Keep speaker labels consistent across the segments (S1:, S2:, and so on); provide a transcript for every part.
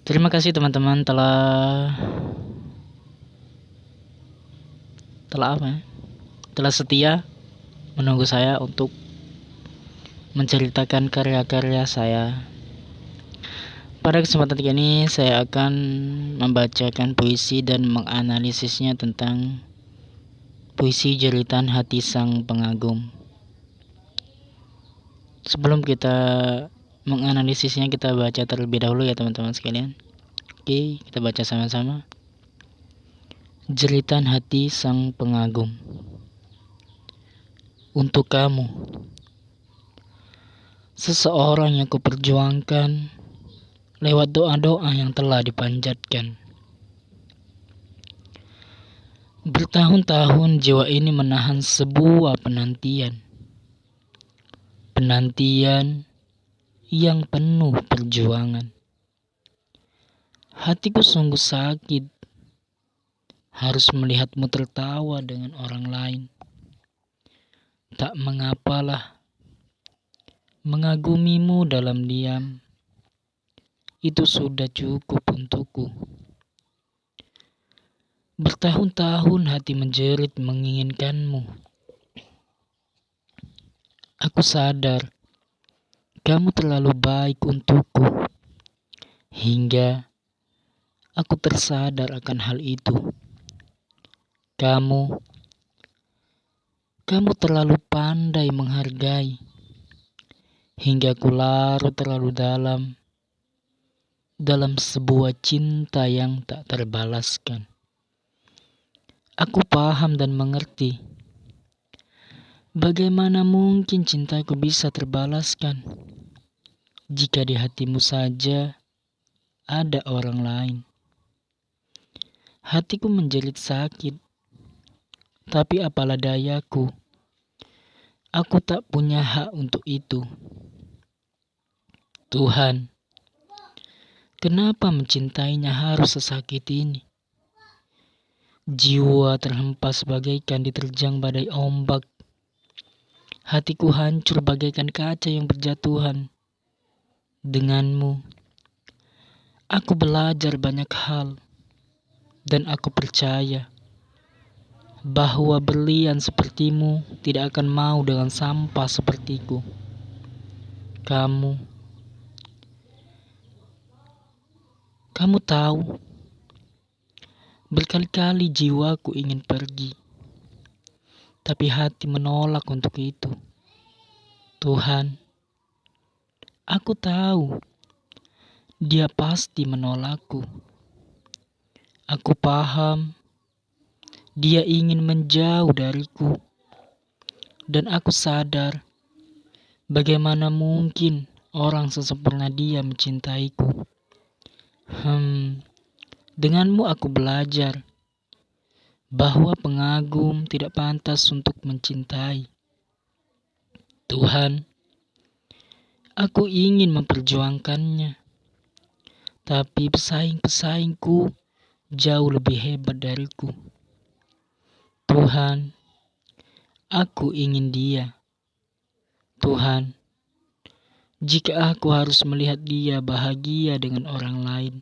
S1: Terima kasih teman-teman telah apa ya? Telah setia menunggu saya untuk menceritakan karya-karya saya. Pada kesempatan ini saya akan membacakan puisi dan menganalisisnya tentang puisi Jeritan Hati Sang Pengagum. Sebelum kita menganalisisnya, kita baca terlebih dahulu ya teman-teman sekalian. Oke, kita baca sama-sama. Jeritan Hati Sang Pengagum. Untuk kamu, seseorang yang kuperjuangkan lewat doa-doa yang telah dipanjatkan. Bertahun-tahun jiwa ini menahan sebuah penantian. Penantian yang penuh perjuangan. Hatiku sungguh sakit harus melihatmu tertawa dengan orang lain. Tak mengapalah, mengagumimu dalam diam. Itu sudah cukup untukku. Bertahun-tahun hati menjerit menginginkanmu. Aku sadar kamu terlalu baik untukku. Hingga aku tersadar akan hal itu. Kamu terlalu pandai menghargai. Hingga aku larut terlalu dalam sebuah cinta yang tak terbalaskan. Aku paham dan mengerti. Bagaimana mungkin cintaku bisa terbalaskan jika di hatimu saja ada orang lain. Hatiku menjerit sakit, tapi apalah dayaku. Aku tak punya hak untuk itu. Tuhan, kenapa mencintainya harus sesakit ini? Jiwa terhempas bagaikan diterjang badai ombak. Hatiku hancur bagaikan kaca yang berjatuhan. Denganmu, aku belajar banyak hal. Dan aku percaya bahwa berlian sepertimu tidak akan mau dengan sampah sepertiku. Kamu tahu, berkali-kali jiwaku ingin pergi. Tapi hati menolak untuk itu. Tuhan, aku tahu dia pasti menolakku. Aku paham dia ingin menjauh dariku. Dan aku sadar bagaimana mungkin orang sesempurna dia mencintaiku. Denganmu aku belajar bahwa pengagum tidak pantas untuk mencintai. Tuhan, aku ingin memperjuangkannya. Tapi pesaing-pesaingku jauh lebih hebat dariku. Tuhan, aku ingin dia. Tuhan, jika aku harus melihat dia bahagia dengan orang lain,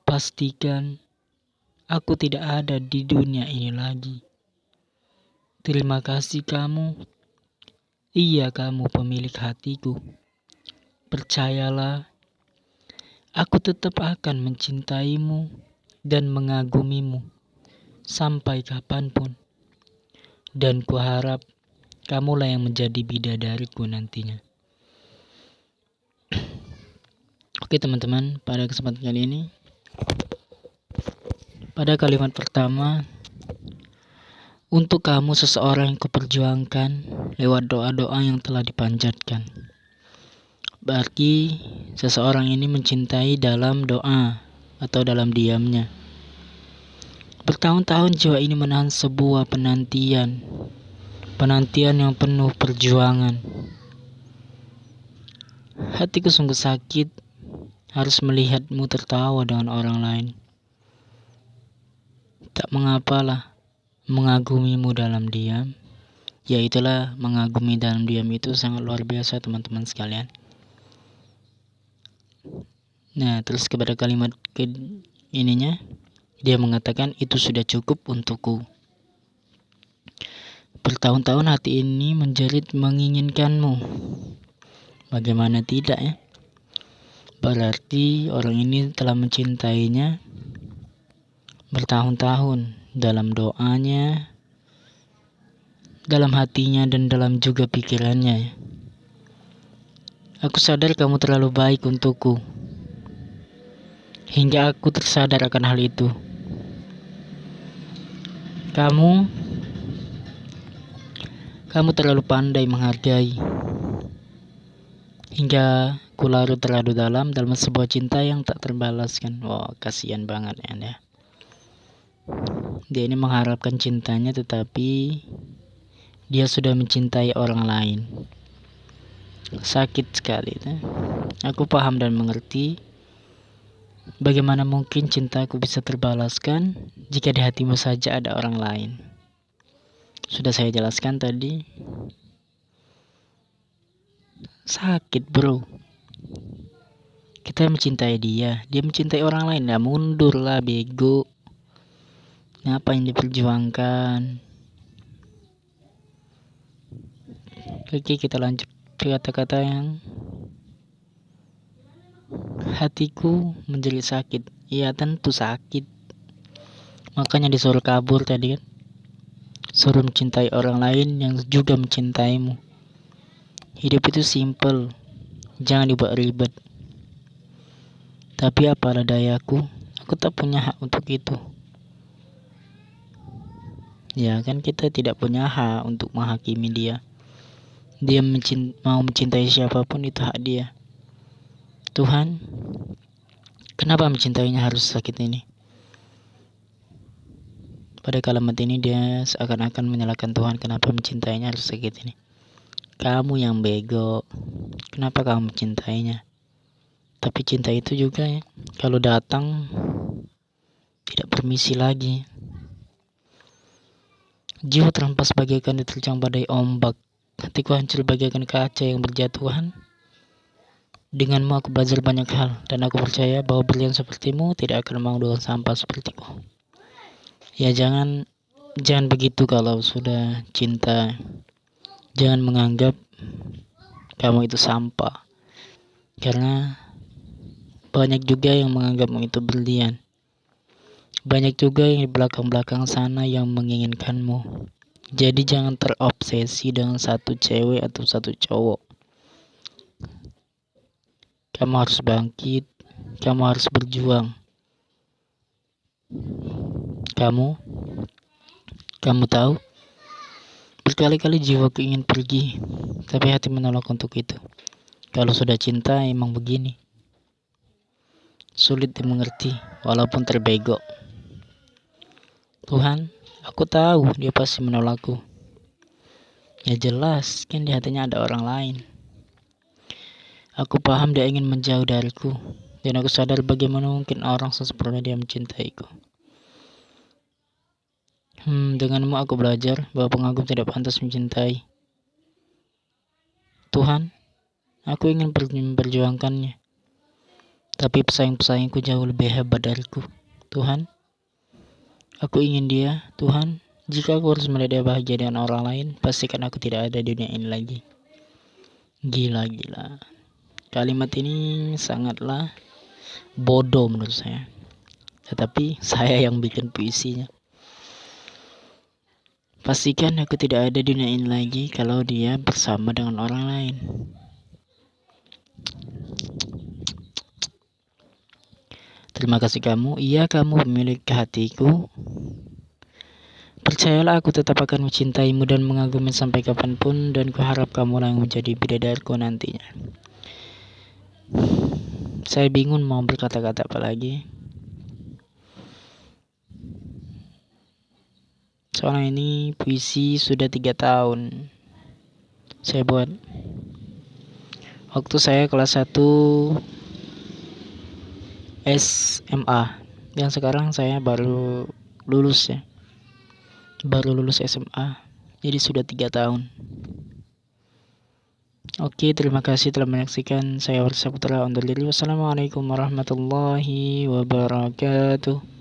S1: pastikan aku tidak ada di dunia ini lagi. Terima kasih kamu. Iya, kamu pemilik hatiku. Percayalah, aku tetap akan mencintaimu dan mengagumimu sampai kapanpun. Dan kuharap kamulah yang menjadi bidadariku nantinya. Oke teman-teman, pada kesempatan kali ini, pada kalimat pertama, untuk kamu seseorang yang kuperjuangkan lewat doa-doa yang telah dipanjatkan. Berarti seseorang ini mencintai dalam doa atau dalam diamnya. Bertahun-tahun jiwa ini menahan sebuah penantian yang penuh perjuangan. Hatiku sungguh sakit harus melihatmu tertawa dengan orang lain. Tak mengapalah, mengagumimu dalam diam. Ya itulah, mengagumi dalam diam itu sangat luar biasa teman-teman sekalian. Nah, terus kepada kalimat ininya, dia mengatakan itu sudah cukup untukku. Bertahun-tahun hati ini menjerit menginginkanmu. Bagaimana tidak ya? Berarti orang ini telah mencintainya bertahun-tahun dalam doanya, dalam hatinya, dan dalam juga pikirannya. Aku sadar kamu terlalu baik untukku, hingga aku tersadar akan hal itu. Kamu terlalu pandai menghargai, hingga ku larut terlalu dalam sebuah cinta yang tak terbalaskan. Wow, kasihan banget ya. Dia ini mengharapkan cintanya, tetapi dia sudah mencintai orang lain. Sakit sekali. Aku paham dan mengerti. Bagaimana mungkin cintaku bisa terbalaskan jika di hatimu saja ada orang lain? Sudah saya jelaskan tadi. Sakit bro. Kita mencintai dia mencintai orang lain. Nah, mundur lah bego. Apa yang diperjuangkan? Oke, kita lanjut ke kata-kata yang hatiku menjadi sakit. Iya, tentu sakit. Makanya disuruh kabur tadi kan. Suruh mencintai orang lain yang juga mencintaimu. Hidup itu simple. Jangan dibuat ribet. Tapi apalah dayaku, aku tak punya hak untuk itu. Ya kan, kita tidak punya hak untuk menghakimi dia. Dia mau mencintai siapapun, itu hak dia. Tuhan, kenapa mencintainya harus sakit ini? Pada kalimat ini dia seakan-akan menyalahkan Tuhan, kenapa mencintainya harus sakit ini. Kamu yang bego, kenapa kamu mencintainya? Tapi cinta itu juga ya, kalau datang tidak permisi lagi. Jiwa terhempas bagaikan diterjang badai ombak. Hatiku hancur bagaikan kaca yang berjatuhan. Denganmu aku belajar banyak hal, dan aku percaya bahwa berlian sepertimu tidak akan mau dengan sampah sepertiku. Ya jangan begitu kalau sudah cinta. Jangan menganggap kamu itu sampah. Karena banyak juga yang menganggapmu itu berlian. Banyak juga yang di belakang-belakang sana yang menginginkanmu. Jadi jangan terobsesi dengan satu cewek atau satu cowok. Kamu harus bangkit. Kamu harus berjuang. Kamu tahu? Berkali-kali jiwaku ingin pergi, tapi hati menolak untuk itu. Kalau sudah cinta emang begini. Sulit dimengerti, walaupun terbego. Tuhan, aku tahu dia pasti menolakku. Ya jelas, kan di hatinya ada orang lain. Aku paham dia ingin menjauh dariku, dan aku sadar bagaimana mungkin orang sesempurna dia mencintaiku. Denganmu aku belajar bahwa pengagum tidak pantas mencintai. Tuhan, aku ingin memperjuangkannya. Tapi pesaing-pesaingku jauh lebih hebat dariku. Tuhan, aku ingin dia. Tuhan, jika aku harus melihat dia bahagia dengan orang lain, pastikan aku tidak ada di dunia ini lagi. Gila. Kalimat ini sangatlah bodoh menurut saya. Tetapi saya yang bikin puisinya. Pastikan aku tidak ada di dunia ini lagi kalau dia bersama dengan orang lain. Terima kasih kamu. Iya, kamu pemilik hatiku. Percayalah, aku tetap akan mencintaimu dan mengagumi sampai kapanpun, dan kuharap kamulah yang menjadi bidadariku nantinya. Saya bingung mau berkata-kata apa lagi. Soalnya ini puisi sudah 3 tahun saya buat. Waktu saya kelas 1 SMA. Dan sekarang saya baru lulus ya. Baru lulus SMA. Jadi sudah 3 tahun. Oke, terima kasih telah menyaksikan. Saya Warsa Putra undur diri. Wassalamualaikum warahmatullahi wabarakatuh.